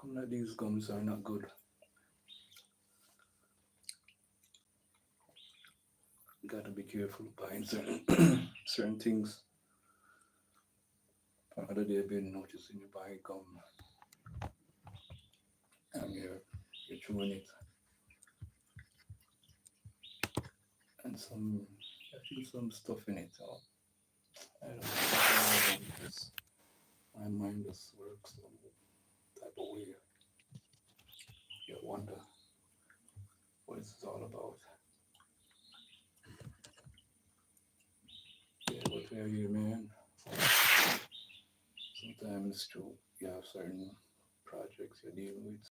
Come that these gums are not good. Gotta be careful buying certain certain things. The other day I've been noticing you buy gum and you're chewing it and I think some stuff in it. Or, I don't know. Just, my mind just works some type of way. You wonder what this is all about. Yeah, but where you man? Sometimes it's true. You have certain projects you're dealing with.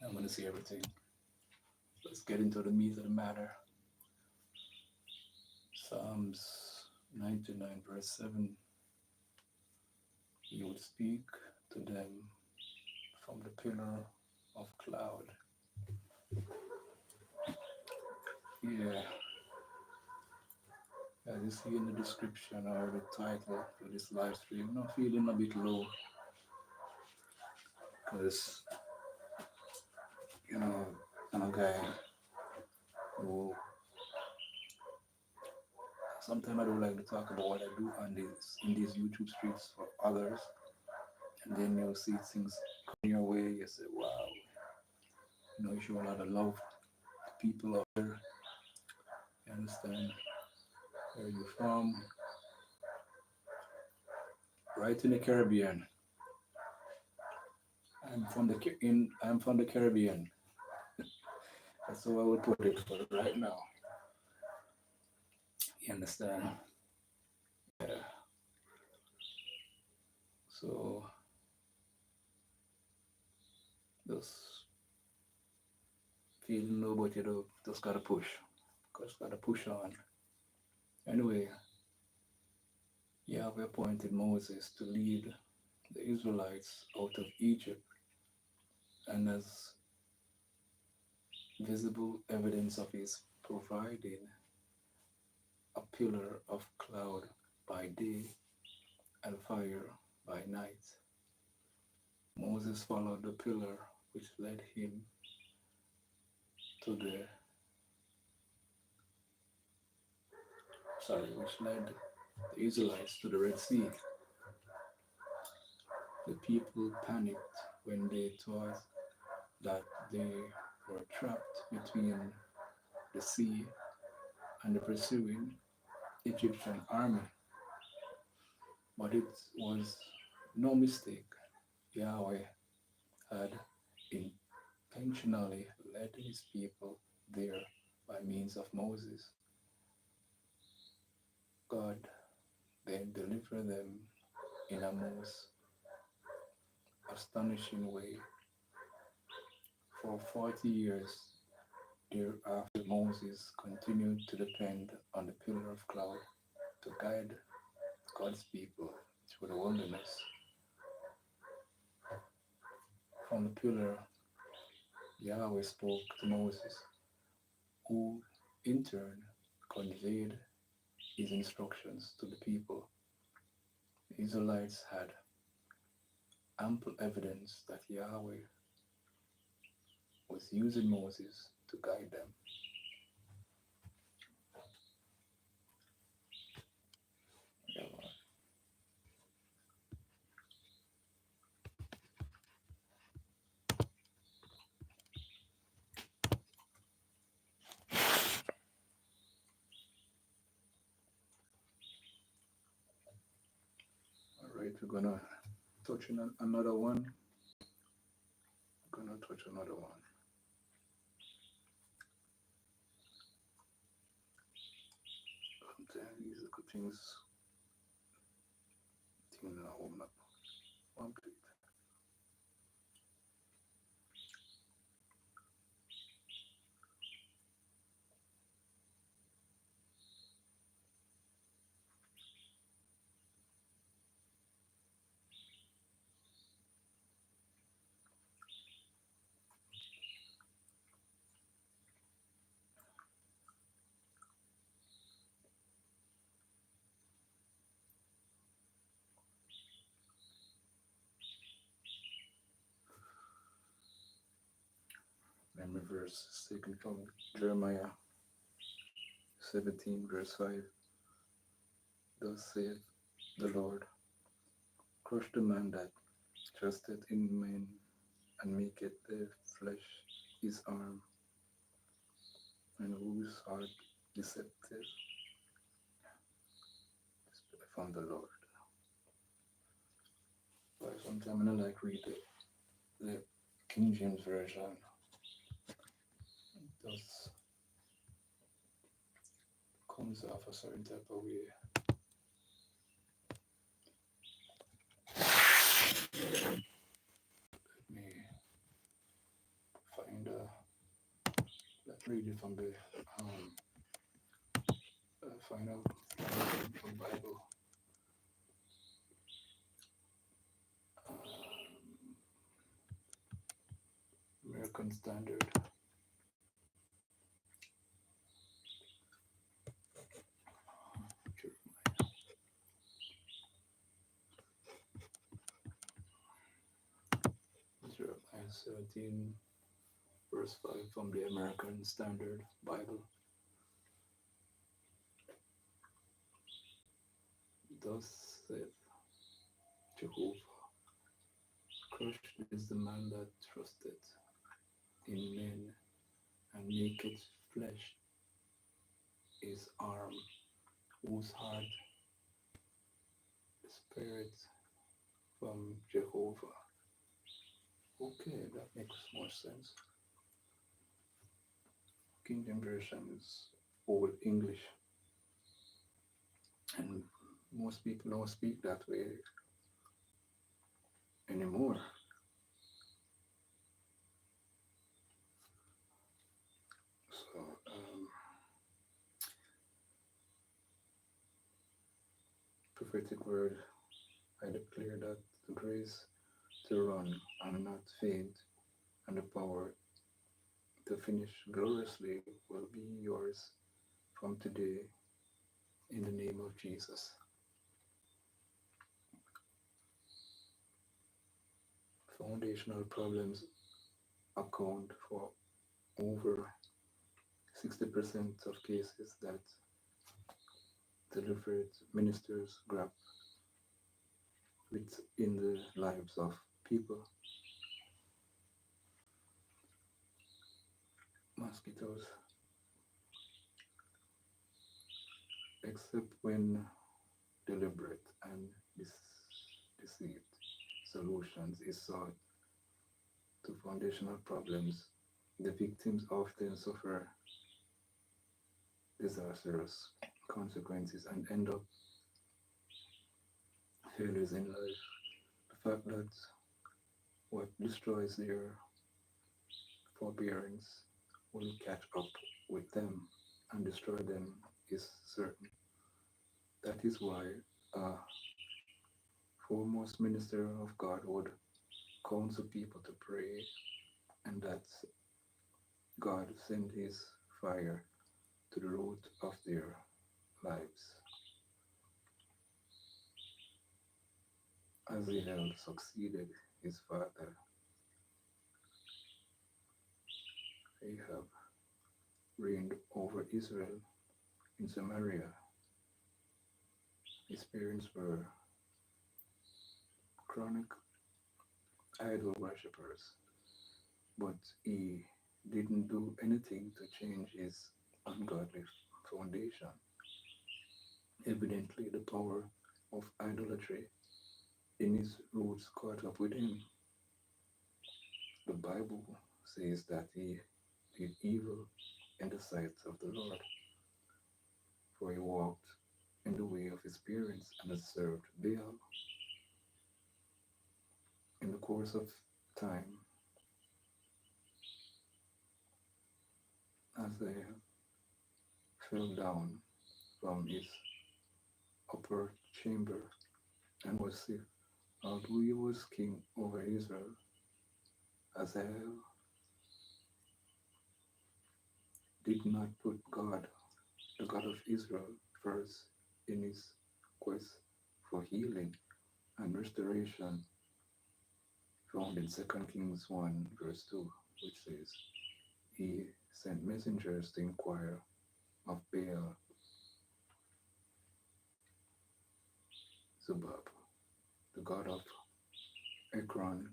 I'm gonna see everything. Let's get into the meat of the matter. Psalms 99 verse 7. You would speak to them from the pillar of cloud. Yeah, as you see in the description or the title for this live stream, I'm feeling a bit low because, you know, I'm a guy who sometimes I don't like to talk about what I do on these in these YouTube streets for others, and then you'll see things come your way. You say, "Wow, you show a lot of love to people out there." You understand where you're from, right in the Caribbean. I'm from the Caribbean. That's how I would put it for right now. You understand? Yeah. So just feeling low, but you know, just gotta push. Just gotta push on. Anyway, Yahweh appointed Moses to lead the Israelites out of Egypt, and as visible evidence of his providing a pillar of cloud by day and fire by night. Moses followed the pillar which led him to which led the Israelites to the Red Sea. The people panicked when they thought that they were trapped between the sea and the pursuing Egyptian army. But it was no mistake. Yahweh had intentionally led his people there by means of Moses. God then delivered them in a most astonishing way. For 40 years thereafter, Moses continued to depend on the pillar of cloud to guide God's people through the wilderness. From the pillar, Yahweh spoke to Moses, who in turn conveyed his instructions to the people. The Israelites had ample evidence that Yahweh was using Moses to guide them. Yeah, all right, we're gonna touch on another one. We're gonna touch another one. Sometimes these are good things. Things are open up. One plate. My verse is taken from Jeremiah 17, verse 5. Thus saith the Lord, crush the man that trusteth in men, and maketh their flesh his arm, and whose heart deceptive from the Lord. But sometimes I like read the King James Version. It does comes off a certain type of way. Let me find let's read it from the find out from Bible. American Standard. Jeremiah 17, verse 5 from the American Standard Bible. Thus saith Jehovah, crushed is the man that trusteth in men, and maketh flesh his arm, whose heart spirit from Jehovah. Okay, that makes more sense. King James Version is Old English, and most people don't speak that way anymore. So, prophetic word, I declare that the grace to run and not faint, and the power to finish gloriously will be yours from today in the name of Jesus. Foundational problems account for over 60% of cases that delivered ministers grab with in the lives of people. Mosquitoes, except when deliberate and deceived solutions is sought to foundational problems, the victims often suffer disastrous consequences and end up failures in life. The fact that what destroys their forbearance will catch up with them and destroy them is certain. That is why a foremost minister of God would counsel people to pray, and that God send his fire to the root of their lives. As Ahab succeeded his father Ahab reigned over Israel in Samaria. His parents were chronic idol worshippers, but he didn't do anything to change his ungodly foundation. Evidently, the power of idolatry in his roots caught up with him. The Bible says that he did evil in the sight of the Lord, for he walked in the way of his parents and served Baal. In the course of time, as they fell down from his upper chamber and was sick, although he was king over Israel, Azael did not put God, the God of Israel, first in his quest for healing and restoration, found in 2 Kings 1 verse 2, which says, he sent messengers to inquire of Baal Zebub, the god of Ekron,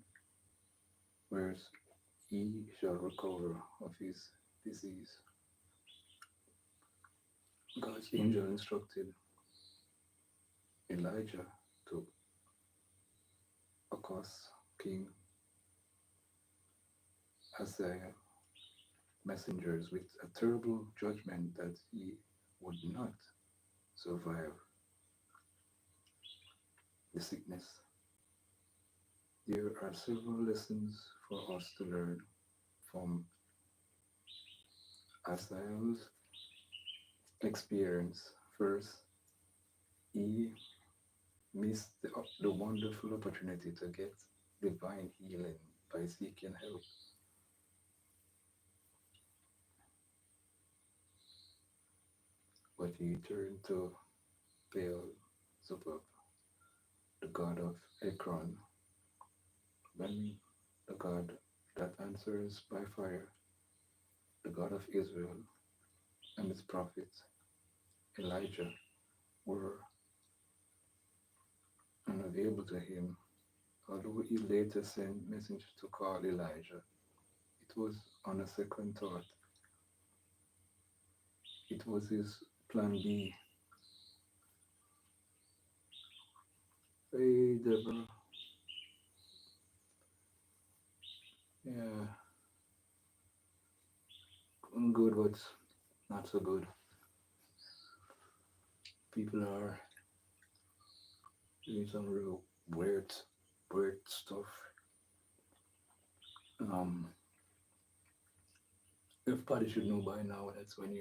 where he shall recover of his disease. God's angel instructed Elijah to accost King Hazael messengers with a terrible judgment that he would not survive the sickness. There are several lessons for us to learn from Hazael's experience. First, he missed the wonderful opportunity to get divine healing by seeking help, but he turned to Baal Zebub, the god of Ekron, when the god that answers by fire, the God of Israel, and his prophet Elijah were unavailable to him. Although he later sent messengers to call Elijah, it was on a second thought. It was his plan B. Hey, Deborah. Yeah, good, but not so good. People are doing some real weird stuff. Um, everybody should know by now that's when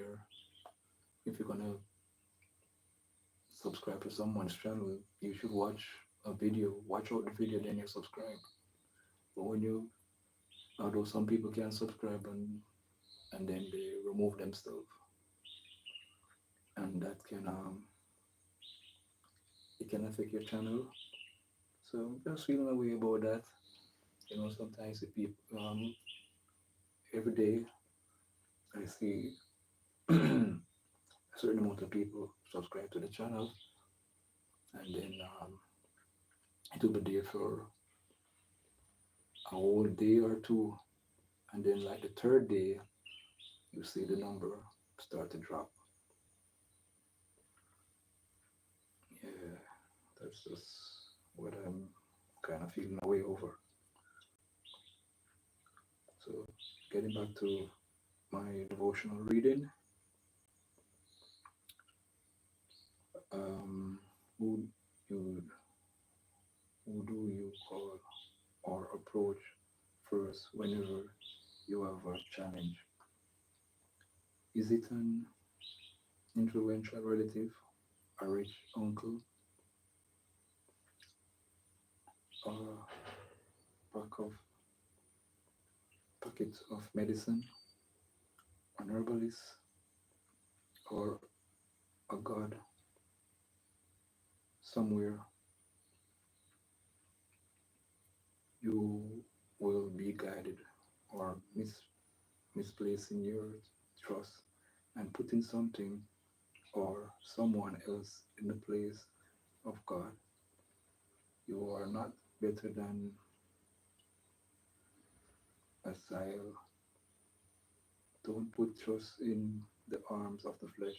if you're gonna subscribe to someone's channel, you should watch out the video, then you subscribe. But although some people can subscribe and then they remove themselves, and that it can affect your channel. So I'm just feeling a way about that. Sometimes the people, every day I see a certain amount of people subscribe to the channel, and then it will be there for a whole day or two, and then like the third day, you see the number start to drop. Yeah, that's just what I'm kind of feeling a way over. So, getting back to my devotional reading, um, who you who do you call or approach first whenever you have a challenge? Is it an influential relative, a rich uncle, or a packet of medicine, an herbalist, or a god somewhere? You will be guided or misplacing your trust and putting something or someone else in the place of God. You are not better than a child. Don't put trust in the arms of the flesh.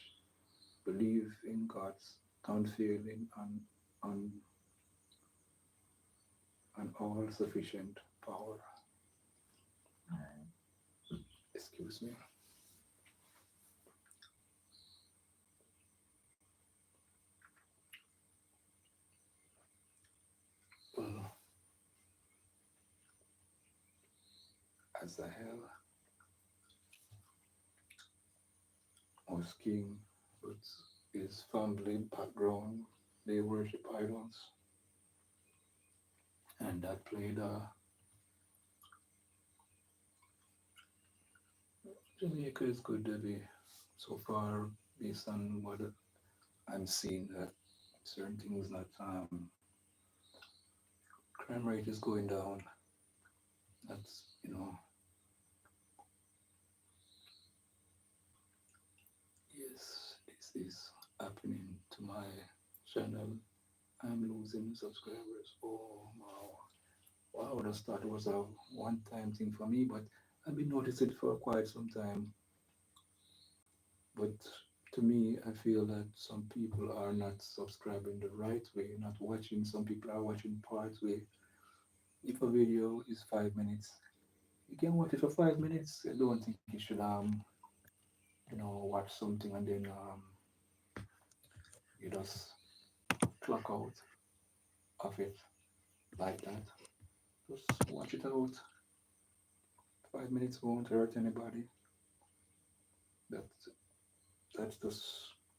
Believe in God's unfailing and, and all sufficient power. Excuse me. Well, as the hell was king, but his family background, they worship idols, and that played Jamaica is good to be so far based on what I'm seeing that certain things that crime rate is going down. That's is happening to my channel? I'm losing subscribers. Oh wow. Wow, I just thought it was a one-time thing for me, but I've been noticing it for quite some time. But to me, I feel that some people are not subscribing the right way, not watching. Some people are watching part way. If a video is 5 minutes, you can watch it for 5 minutes. I don't think you should watch something and then you just clock out of it like that. Just watch it out. 5 minutes won't hurt anybody. That that's just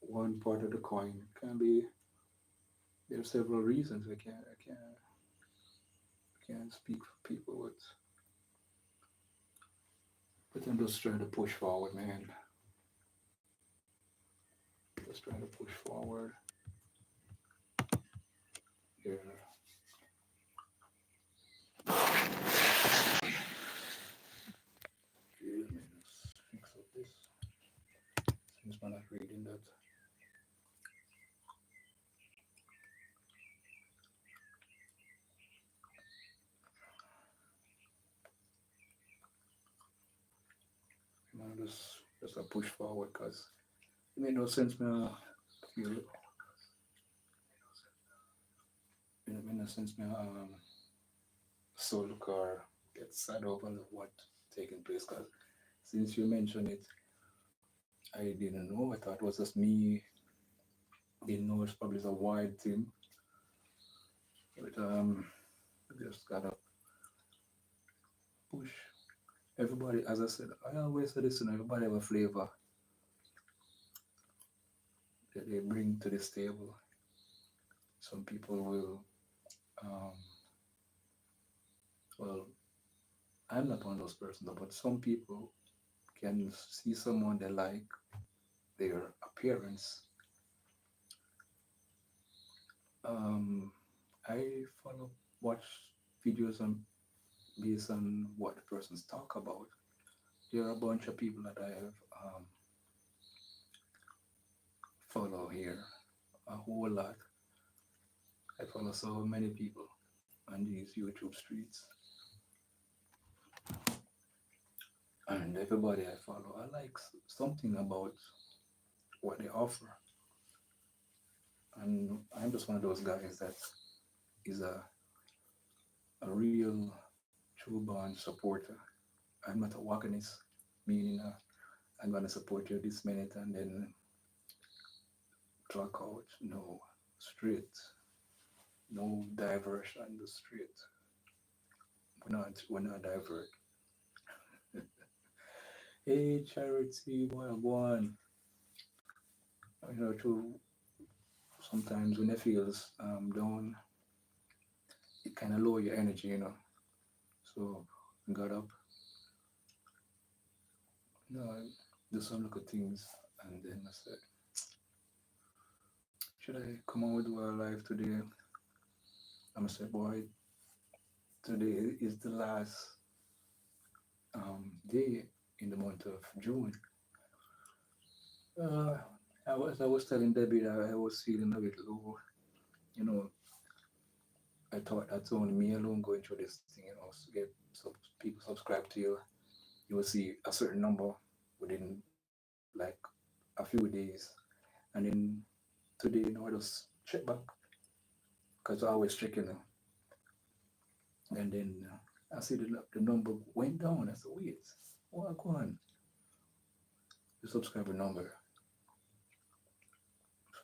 one part of the coin. It can be there are several reasons. I can't speak for people, but I'm just trying to push forward, man. Just trying to push forward. Here, let me just fix up this since we're not reading that. Man, just a push forward, cause it made no sense. Me feel it made no sense. Me so look or get sad over what taking place. Cause since you mentioned it, I didn't know. I thought it was just me. Didn't know it's probably a wide thing. But just gotta push. Everybody, as I said, I always say this, everybody have a flavor that they bring to this table. Some people will, um, well, I'm not one of those persons, but some people can see someone they like their appearance. Um, I follow, watch videos on based on what the persons talk about. There are a bunch of people that I have follow here, a whole lot. I follow so many people on these YouTube streets, and everybody I follow, I like something about what they offer, and I'm just one of those guys that is a real true born supporter. I'm not a wagonist, meaning I'm gonna support you this minute and then clock out. No, straight, no diversion on the street. We're not divert. Hey, charity, boy, go on. To sometimes when it feels down, it kind of lower your energy. So I got up, I do some little things, and then I said, should I come on with our life today? I'm say, boy, today is the last day in the month of June. Uh, I was telling Debbie that I was feeling a bit low. You know, I thought that's only me alone going through this thing. So get some people subscribe to you, you will see a certain number within like a few days, and then today, I just check back because I always check. And then I see the number went down. I said, wait, what going on? The subscriber number.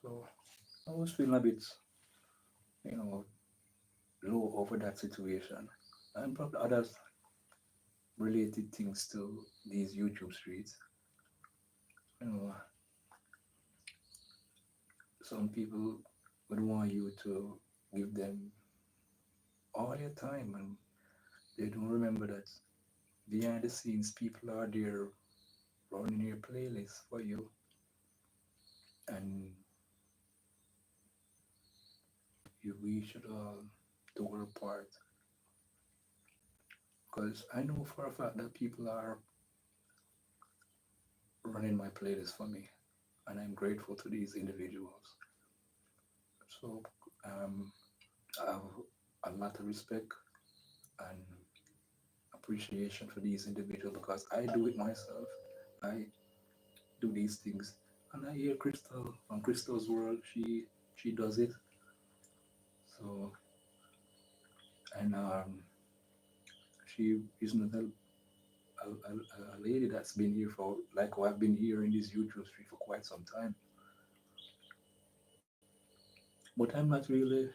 So I was feeling a bit, you know, low over that situation. And probably others related things to these YouTube streets. You know, some people would want you to give them all your time, and they don't remember that behind the scenes people are there running your playlist for you, and we should all do our part, because I know for a fact that people are running my playlist for me. and I'm grateful to these individuals. So um, I have a lot of respect and appreciation for these individuals because I do it myself. I do these things, and I hear Crystal from Crystal's world. She does it. So and she is not a lady that's been here for like oh, I've been here in this YouTube street for quite some time. But I'm not really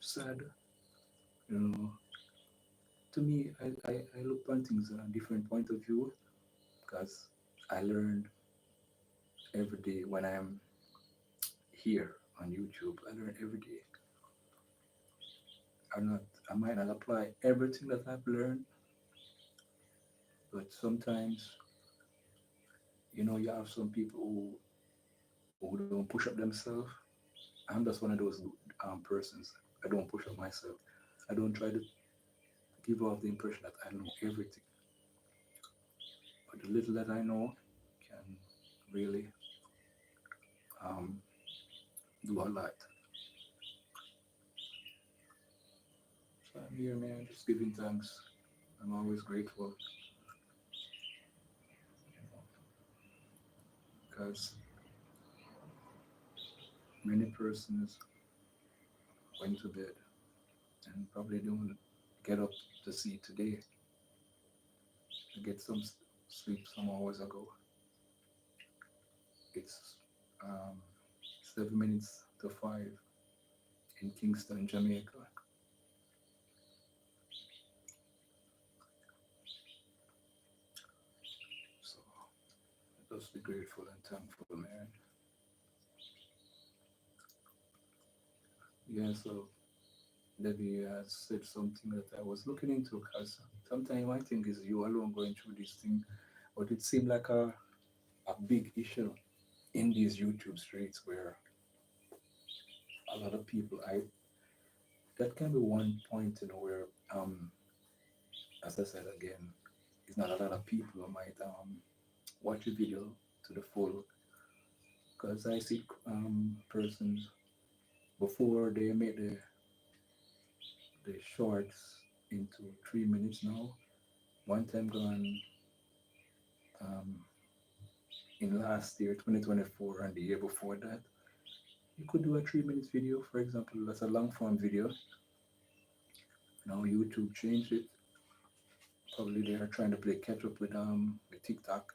sad, you know. To me, I look on things in a different point of view because I learn every day when I'm here on YouTube. I learn every day. I might not apply everything that I've learned, but sometimes, you have some people who don't push up themselves. I'm just one of those persons. I don't push up myself. I don't try to give off the impression that I know everything. But the little that I know can really um, do a lot. So I'm here, man, just giving thanks. I'm always grateful because many persons went to bed and probably don't get up to see today. To get some sleep some hours ago. It's um, 7 minutes to 5 in Kingston, Jamaica. So just be grateful and thankful, man. Yeah, so Debbie has said something that I was looking into because sometimes I think it's you alone going through this thing, but it seemed like a big issue in these YouTube streets where a lot of people I that can be one point, where as I said again, it's not a lot of people who might watch a video to the full because I see persons before they make the shorts into 3 minutes now. One time gone um, in last year, 2024, and the year before that, you could do a 3 minutes video, for example. That's a long form video. Now YouTube changed it. Probably they are trying to play catch up with TikTok.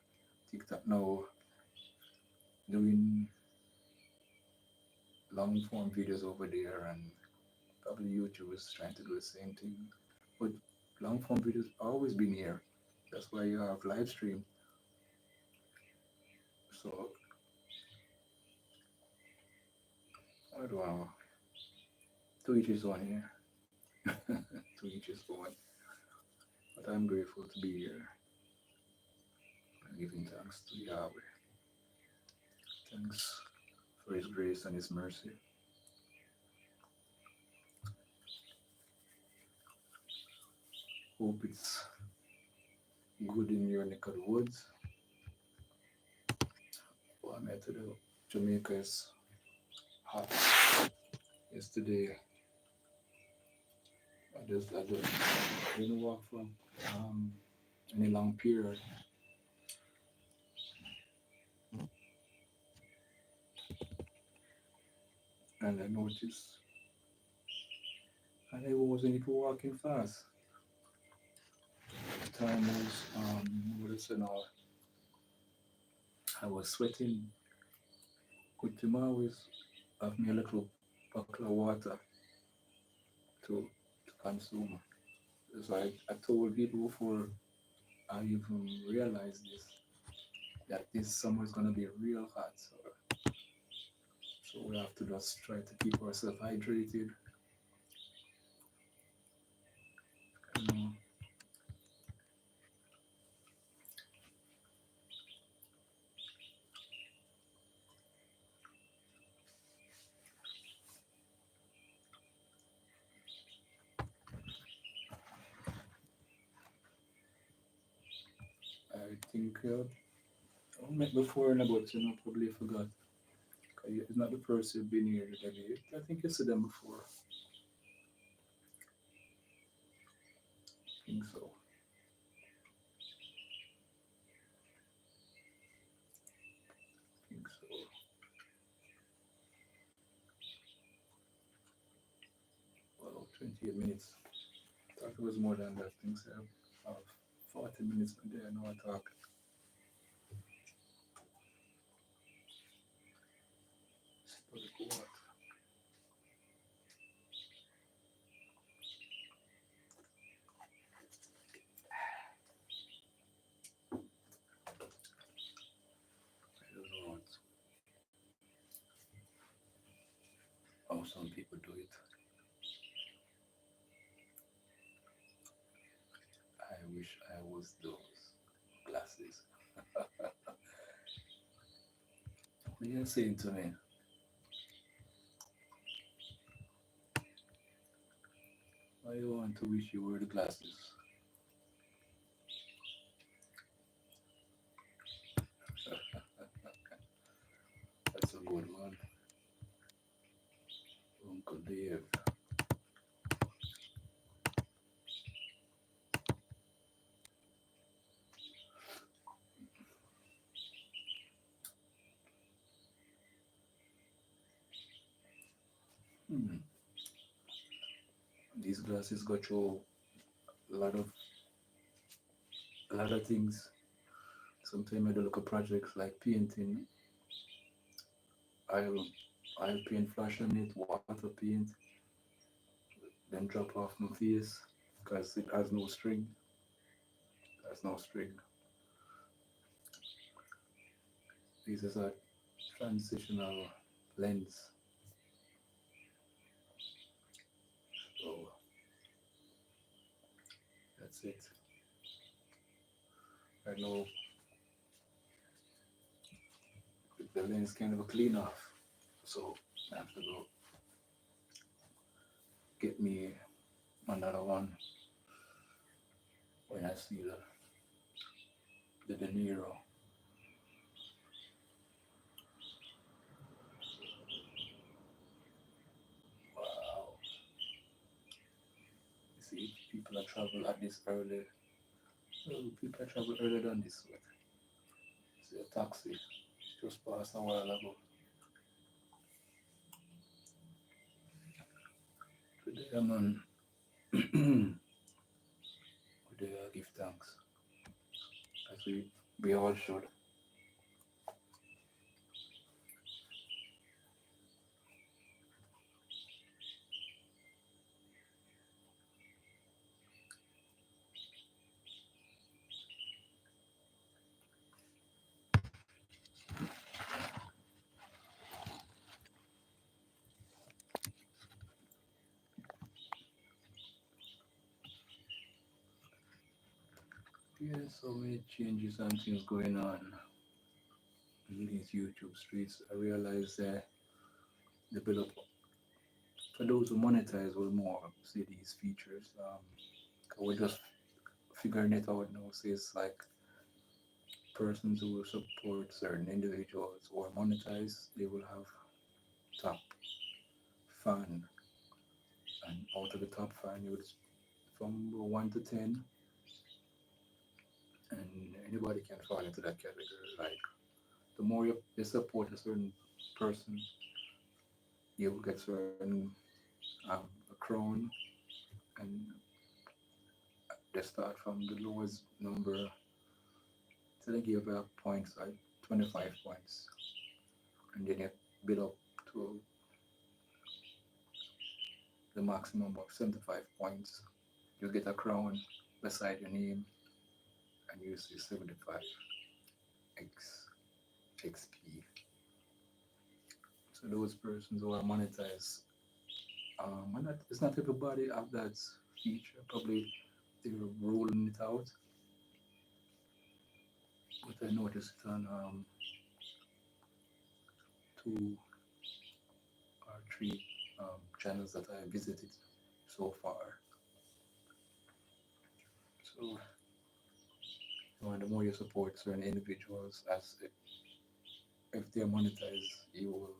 TikTok now doing long form videos over there, and probably YouTube is trying to do the same thing. But long form videos always been here. That's why you have live stream. So I don't know. To each his own here. To each his own. But I'm grateful to be here and giving thanks to Yahweh. Thanks for His grace and His mercy. Hope it's good in your neck of the woods. Well, I'm at the Jamaica is hot. Yesterday, I just didn't walk from um, any long period. And I noticed, and I wasn't even walking fast. The time was, what is it now? I was sweating. Good to always have me a little bucket of water to consume. So I told people before I even realized this, that this summer is gonna be real hot. So we have to just try to keep ourselves hydrated. You know, I think I met before, but probably forgot. It's not the first you've been here today. I think you said them before. I think so. I think so. Well, 28 minutes. I thought it was more than that. I think so. 40 minutes per day. I know I talk. But what? I don't know how some people do it. I wish I was those glasses. What are you saying to me? Why you want to wish you were the glasses? That's a good one. Uncle Dave. Hmm. These glasses go through a lot of things. Sometimes I do look at projects like painting. I'll I'll paint flash on it, water paint, then drop off my face because it has no string. There's no string. This is a transitional lens. So that's it. I know the lens kind of a clean off. So I have to go get me another one when I see the De Niro. Wow. You see, people that travel at this early. Well, people that travel earlier than this. Way. See a taxi just passed a while ago. Today, man, today I give thanks. As we all should. Yeah, so many changes and things going on in these YouTube streets. I realize they build up for those who monetize will more see these features. We're just figuring it out now. So it's like persons who support certain individuals or monetize, they will have top fan, and out of the top fan, you would from 1 to 10, and anybody can fall into that category. Like the more you support a certain person, you will get certain a crown, and they start from the lowest number till they give up points like 25 points, and then you build up to the maximum of 75 points. You get a crown beside your name, and you see 75 X XP. So those persons who are monetized, and it's not everybody have that feature. Probably they're rolling it out, but I noticed it on 2 or 3 channels that I visited so far. So the more you support certain individuals, as if they're monetized, you will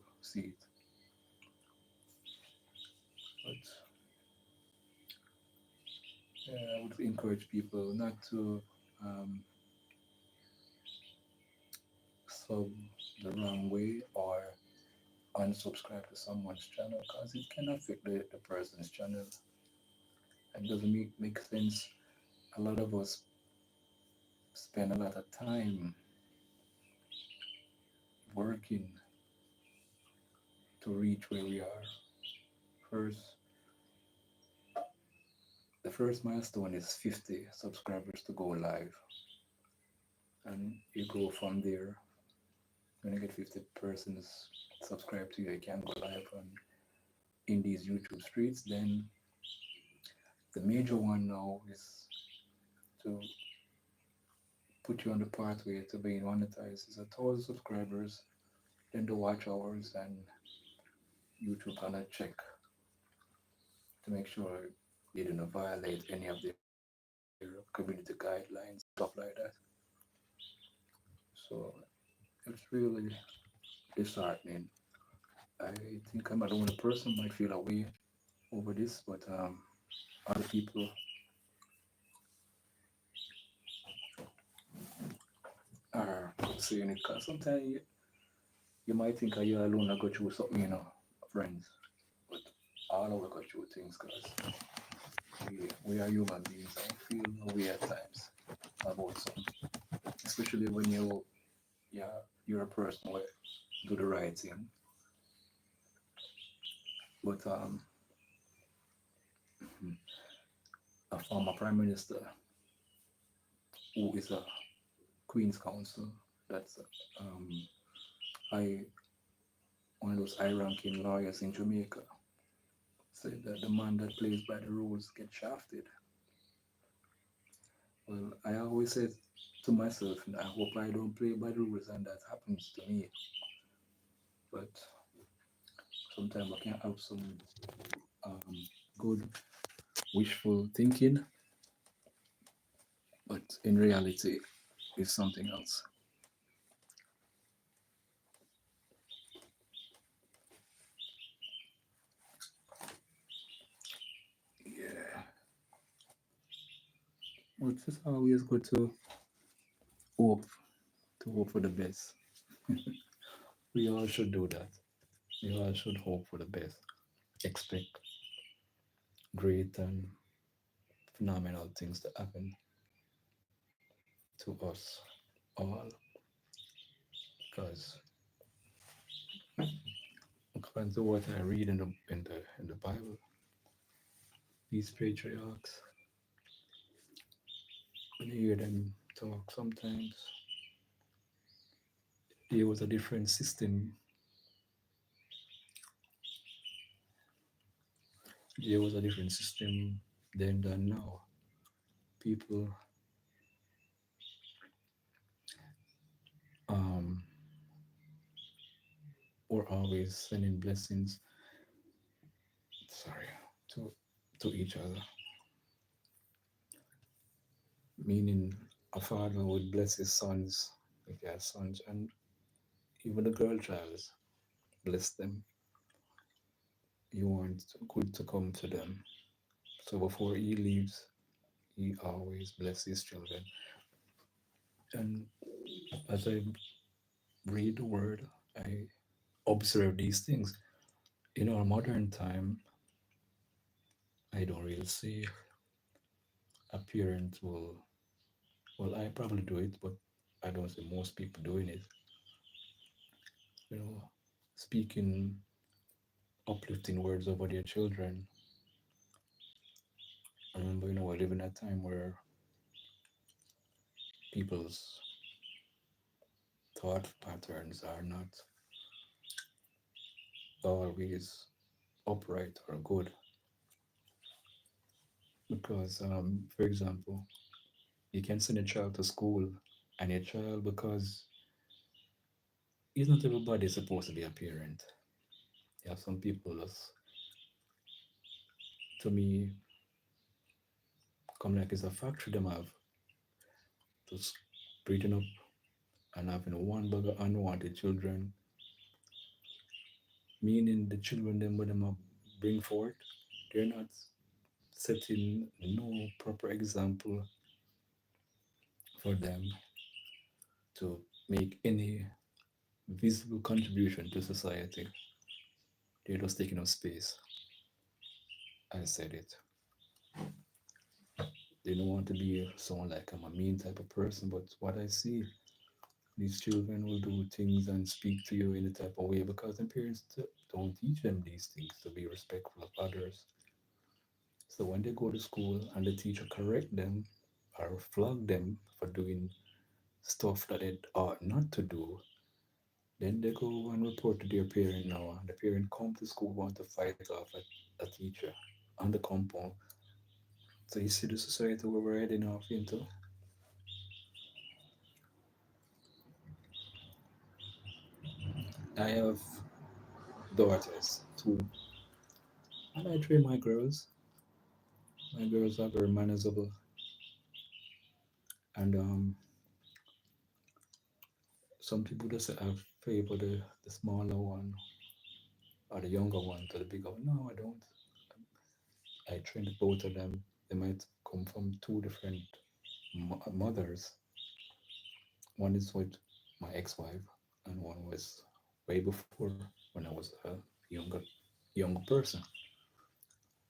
encourage people not to um, sub the wrong way or unsubscribe to someone's channel because it can affect the person's channel and doesn't make sense. A lot of us spend a lot of time working to reach where we are. First, the first milestone is 50 subscribers to go live, and you go from there. When you get 50 persons subscribed to you, you can go live on in these YouTube streets. Then the major one now is to put you on the pathway to being monetized. It's 1,000 subscribers, then the watch hours, and YouTube gonna check to make sure you didn't violate any of their community guidelines, stuff like that. So it's really disheartening. I think I'm not the only person might feel away over this, but other people are saying it because sometimes you might think you're alone I go through something, friends, but all of us go through things because we are human beings and we feel away at times about something, especially when you're a person who do the right thing. But a former prime minister who is a Queen's Counsel, that's um, high, one of those high-ranking lawyers in Jamaica, said that the man that plays by the rules gets shafted. Well, I always say to myself, I hope I don't play by the rules and that happens to me. But sometimes I can have some um, good wishful thinking, but in reality, it's something else. Yeah, but it's always good hope, to hope for the best. We all should do that. We all should hope for the best. Expect great and phenomenal things to happen to us all, because according to what I read in the Bible, these patriarchs, when you hear them talk, sometimes there was a different system. There was a different system then than now. People um, were always sending blessings, sorry, to to each other, meaning a father would bless his sons if he has sons, and even the girl child bless them. You want good to come to them. So before he leaves, he always blesses his children. And as I read the word, I observe these things. In our modern time, I don't really see a parent will, well, I probably do it, but I don't see most people doing it. You know, speaking uplifting words over their children. I remember, we live in a time where people's thought patterns are not always upright or good. Because, for example, you can send a child to school, and your child, because it's not everybody is supposed to be a parent. You have some people that's, to me, come like it's a factory them have, just breeding up and having one bag of unwanted children, meaning the children them what them have bring forth, they're not. setting no proper example for them to make any visible contribution to society. They're just taking up space. I said it. They don't want to be someone like I'm a mean type of person, but what I see, these children will do things and speak to you in a type of way because their parents don't teach them these things to be respectful of others. So when they go to school and the teacher correct them or flog them for doing stuff that they ought not to do, then they go and report to their parent now. And the parent come to school want to fight off a teacher on the compound. So you see the society where we're heading off into. I have daughters too, and I train my girls. My girls are very manageable, and some people just say I favor the smaller one or the younger one to the bigger one. No, I don't. I trained both of them. They might come from two different mothers. One is with my ex-wife, and one was way before when I was a younger younger person.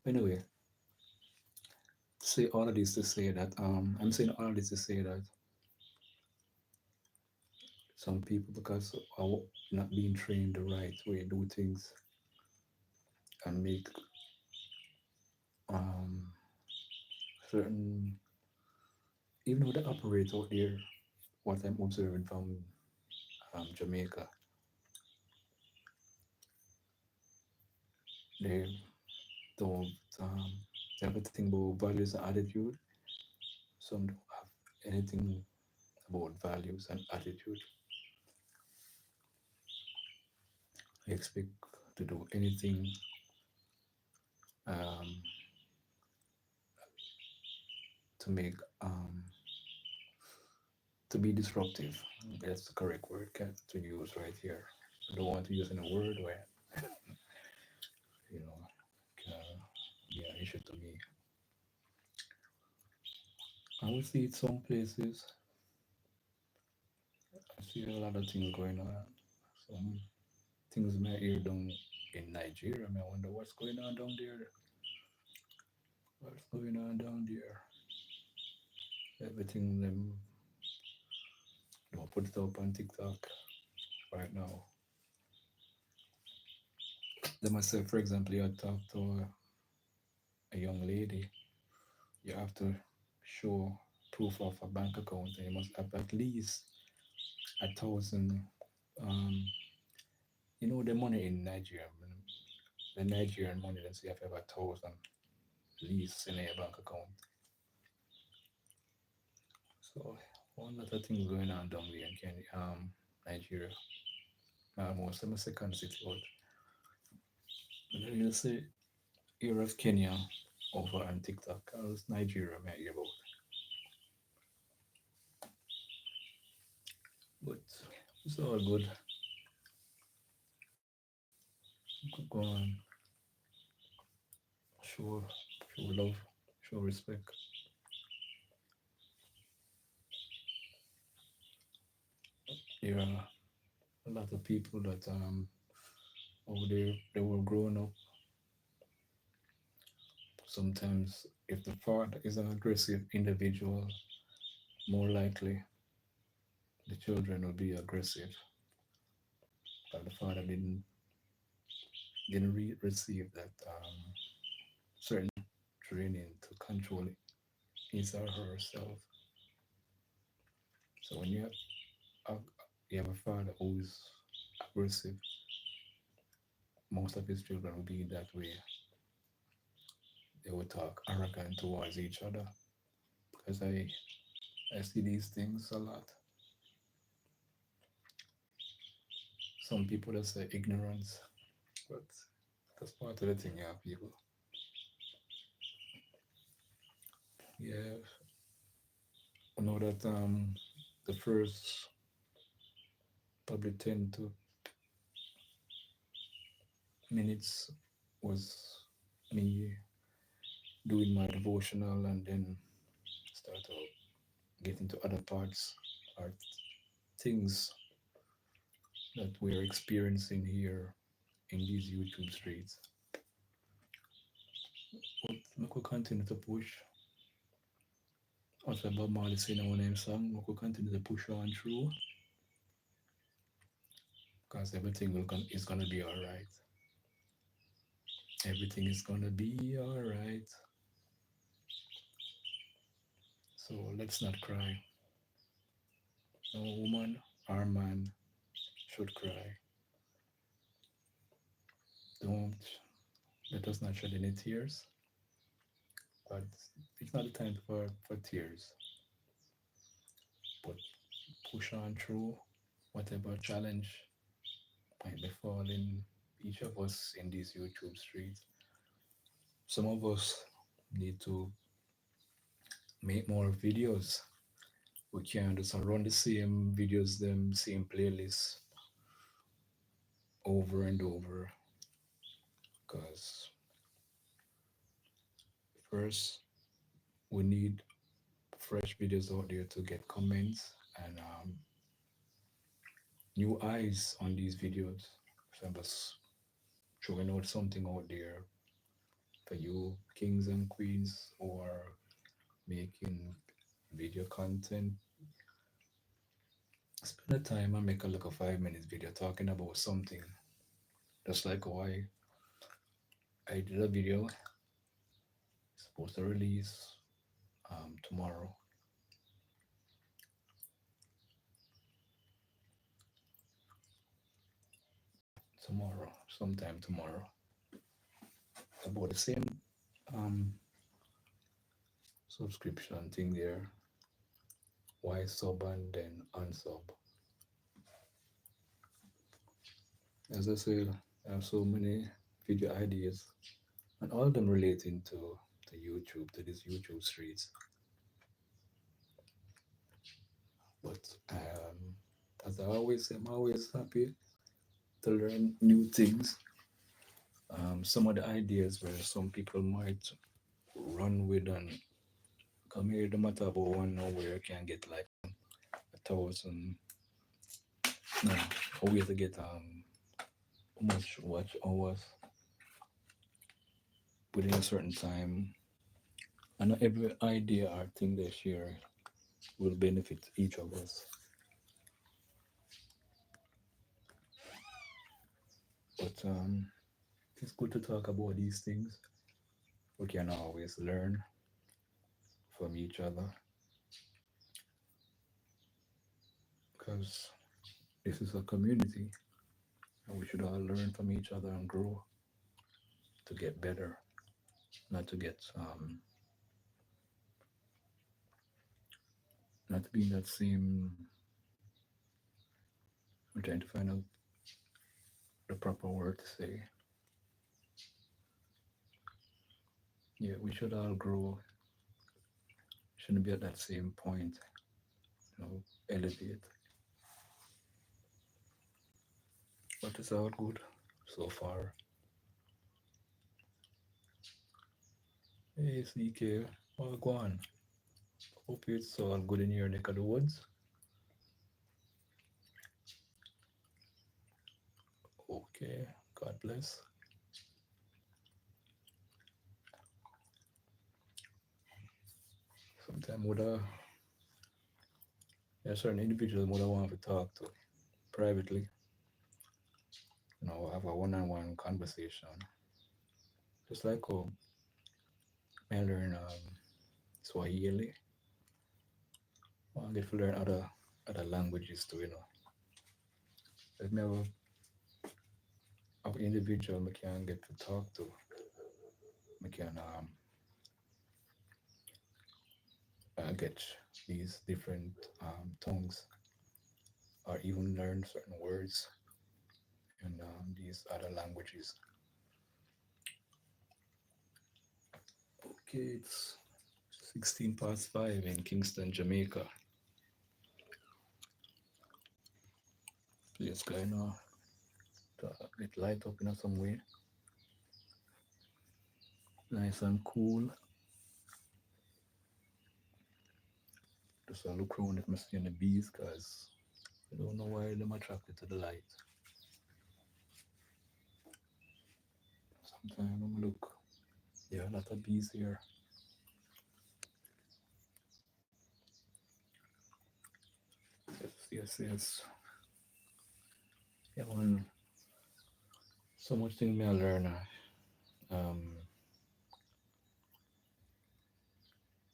Anyway, say all of this to say that I'm saying all of this to say that some people because of not being trained the right way do things and make um certain even though they operate out there, what I'm observing from Jamaica, they don't they have a thing about values and attitude. Some don't have anything about values and attitude. They expect to do anything um, to make to be disruptive. That's the correct word to use right here. I don't want to use any word where you know can be an issue to me. I would see it some places. I see a lot of things going on. Some things may hear down in Nigeria. I wonder what's going on down there. What's going on down there? Everything them don't put it up on TikTok right now. They must say, for example, you talk to a young lady, you have to show proof of a bank account, and you must have at least 1,000. Um, you know the money in Nigeria, the Nigerian money. Then so you have to have 1,000 at least in your bank account. So one lot of things going on down there in Kenya, Nigeria. Most of my second city out. But then you say here of Kenya over on TikTok, as Nigeria may hear about. But it's all good. Go on, show show love, show respect. There are a lot of people that over there they were growing up. Sometimes if the father is an aggressive individual, more likely the children will be aggressive. But the father didn't receive that certain training to control his or herself. So when have, you have a father who is aggressive, most of his children will be that way. They will talk arrogant towards each other. Because I see these things a lot. Some people that say ignorance, but that's part of the thing, yeah, people. Yeah, I know that the first probably 10 to minutes was me doing my devotional and then start to get into other parts or things that we're experiencing here in these YouTube streets. But we could continue to push. As Bob Marley said in one of them song, we could continue to push on through because everything is gonna be alright. Everything is gonna be alright. So let's not cry. No woman or man should cry. Don't let us not shed any tears. But it's not the time for tears. But push on through whatever challenge might be falling each of us in these YouTube streets. Some of us need to make more videos. We can't just run the same videos, them same playlists over and over. Because first we need fresh videos out there to get comments and new eyes on these videos. So I'm just throwing out something out there for you kings and queens who are making video content. Spend the time and make a like a 5 minutes video talking about something. Just like why I did a video supposed to release tomorrow. Tomorrow, sometime tomorrow. About the same um subscription thing there. Why sub and then unsub. As I said, I have so many video ideas and all of them relating to YouTube, to these YouTube streets. But as I always say, I'm always happy to learn new things. Some of the ideas where some people might run with and come here, no matter about 1 hour, you can get like 1,000. No, a way to get how much watch hours within a certain time. And not every idea or thing they share will benefit each of us. But it's good to talk about these things. We can always learn from each other because this is a community and we should all learn from each other and grow to get better, not to get not to be in that same. I'm trying to find out the proper word to say. Yeah, we should all grow. Shouldn't be at that same point. Elevate. But it's all good so far. Hey, CK, well, go on. Hope it's all good in your neck of the woods. Okay, God bless. Sometimes there are certain individuals would I want to talk to privately. Have a one-on-one conversation. Just like I learn Swahili. I get to learn other languages too. Let me have an individual I can get to talk to. I can get these different tongues or even learn certain words in these other languages. Okay, it's 16 past 5 in Kingston, Jamaica. It's kind of get light up in some way. Nice and cool. Just I look around if I see any bees, because I don't know why them attracted to the light. Sometimes I'm look, yeah, a lot of bees here. Yes, yes, yes. Yeah, man. So much thing me I learn.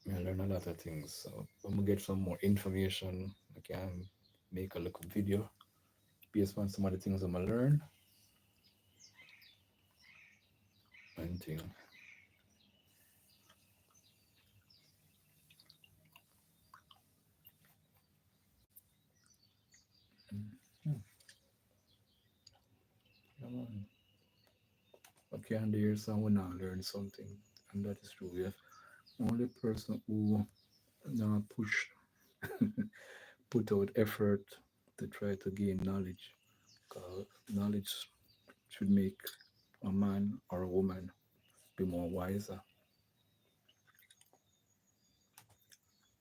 Me I learn a lot of things. So when we get some more information, I can make a little video based on some of the things I'm gonna learn and thing. Hmm. Yeah, man. Okay, and there's someone now learn something, and that is true. Yeah, only person who now push, put out effort to try to gain knowledge. Knowledge should make a man or a woman be more wiser.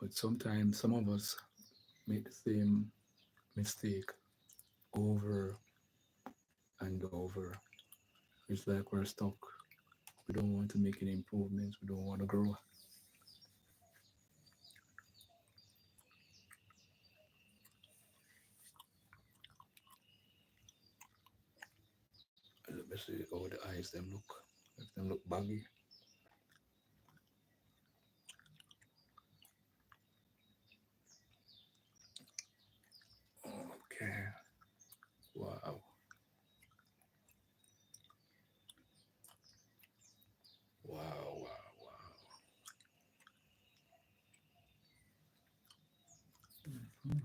But sometimes some of us make the same mistake over and over. It's like we're stuck. We don't want to make any improvements. We don't want to grow. Let me see how the eyes them look. If them look baggy. Okay. Wow. Wow. Wow. Wow. Hmm.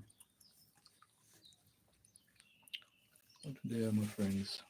What there, my friends?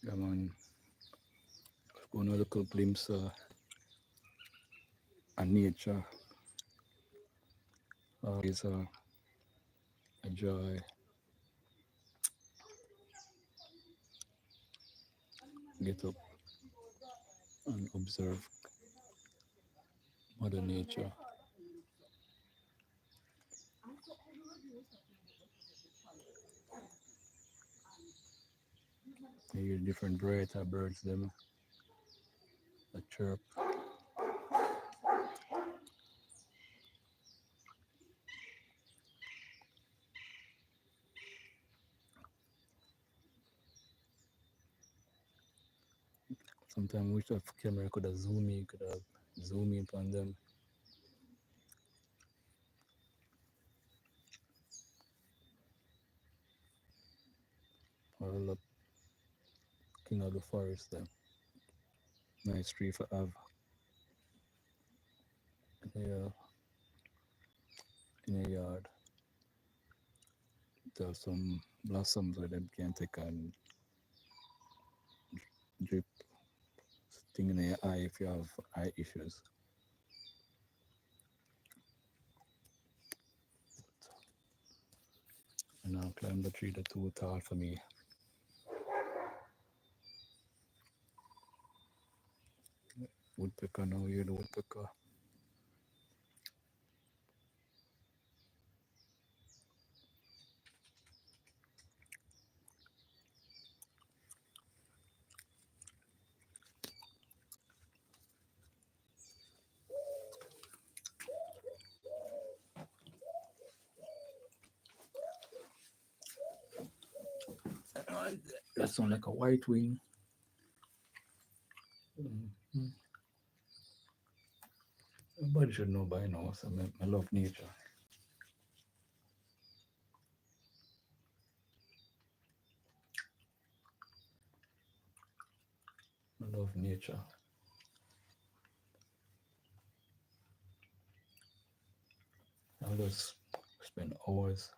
Yeah, man. Going a little glimpse of nature. Always a joy. Get up and observe Mother Nature. You hear different variety of birds them that chirp. Sometimes we wish that camera could have zoom in upon them. All up king of the forest them. Nice tree for have. Yeah, in a yard. There's some blossoms where them can take and drip thing in your eye if you have eye issues. And I'll climb the tree that's too tall for me. Woodpecker now, hear the woodpecker. That sound like a white wing. Mm-hmm. Everybody should know by now. So I love nature. I love nature. I just spend hours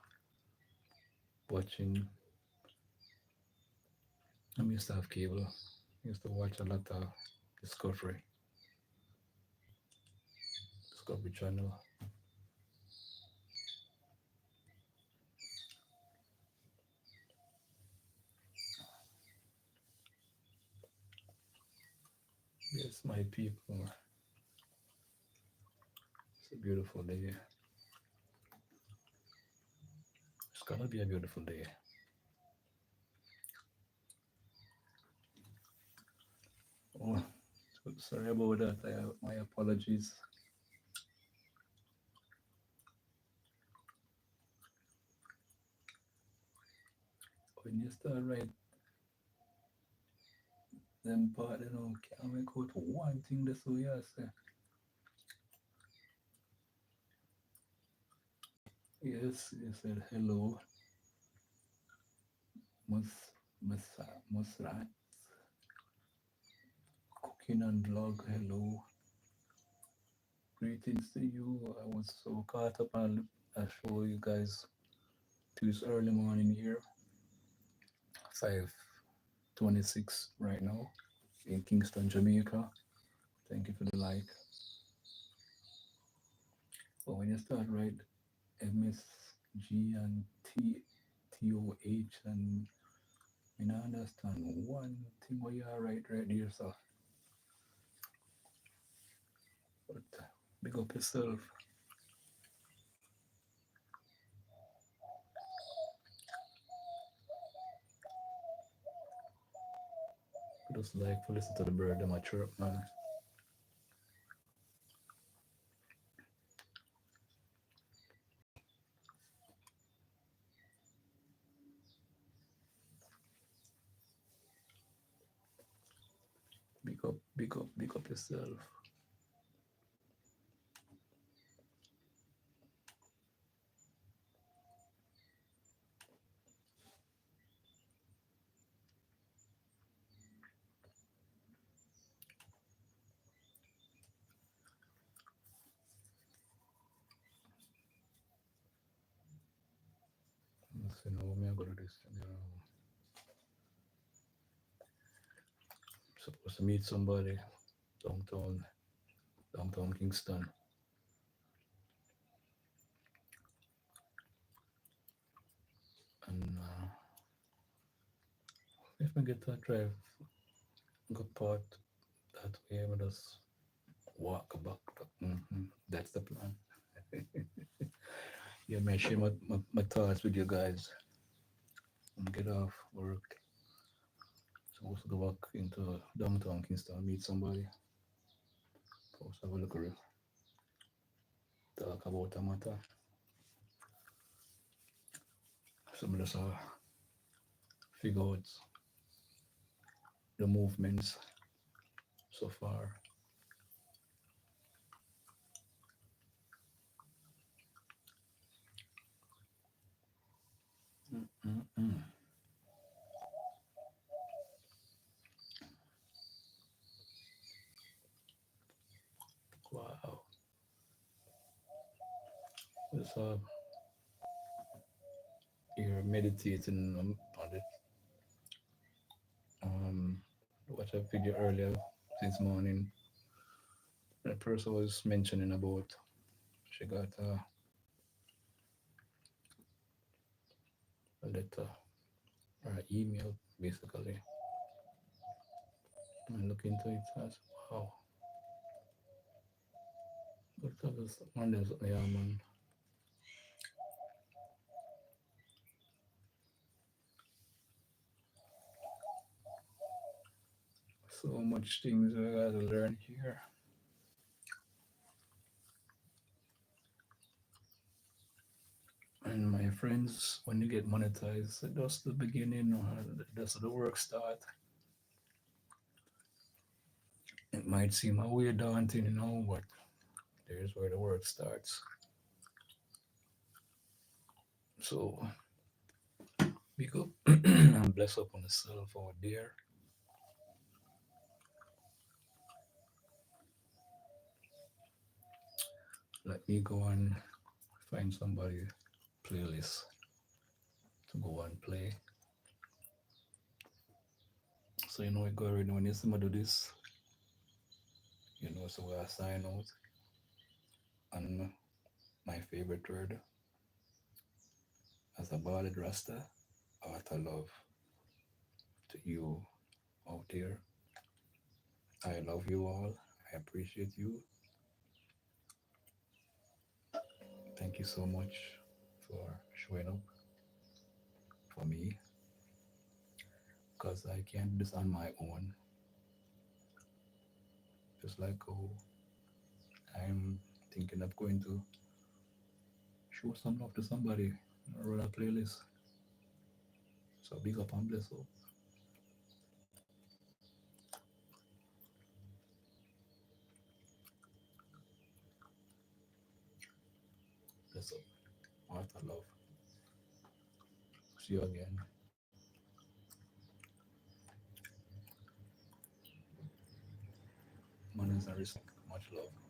watching. I used to have cable. I used to watch a lot of Discovery, Discovery Channel. Yes, my people. It's a beautiful day. It's gonna be a beautiful day. Oh, sorry about that. My apologies. When you start right, them part, can't make out one thing that's so you say. Yes, you said hello, mus, mus, musrat, cooking and vlog, hello. Greetings to you. I was so caught up on I show you guys to this early morning here, 5:26 right now in Kingston, Jamaica. Thank you for the like. But when you start right, MSG and TOH and I don't understand one thing where you are right there, so but big up yourself. Just like to listen to the bird them a chirp, man. Big up yourself. Let's see now me I go to this. Supposed to meet somebody downtown, downtown Kingston, and if I get to drive good part that way, I just walk back. That's the plan. Yeah, man, share my thoughts with you guys. Get off work. Supposed to go back into downtown Kingston, meet somebody. Supposed to have a look around, talk about a matter. Some of us figure out the movements so far. Mm-mm. Wow. It's you're meditating on it. Watch a video earlier this morning. The person was mentioning about she got a letter or an email basically. And look into it as wow. But others, one is yeah man. So much things I gotta learn here. And my friends, when you get monetized, that's the beginning, that's the work start. It might seem a weird daunting, but there's where the work starts. So big up and bless up on yourself out there. Let me go and find somebody playlist to go and play. So you know it go already when you see me do this, so I sign out and my favorite word as a ballad rasta, utter love to you out there. I love you all. I appreciate you. Thank you so much for showing up for me because I can't do this on my own. Just like how I'm thinking of going to show some love to somebody, run a playlist. So big up and bless up. Bless up. Heart of love. See you again. Manners and respect. Much love.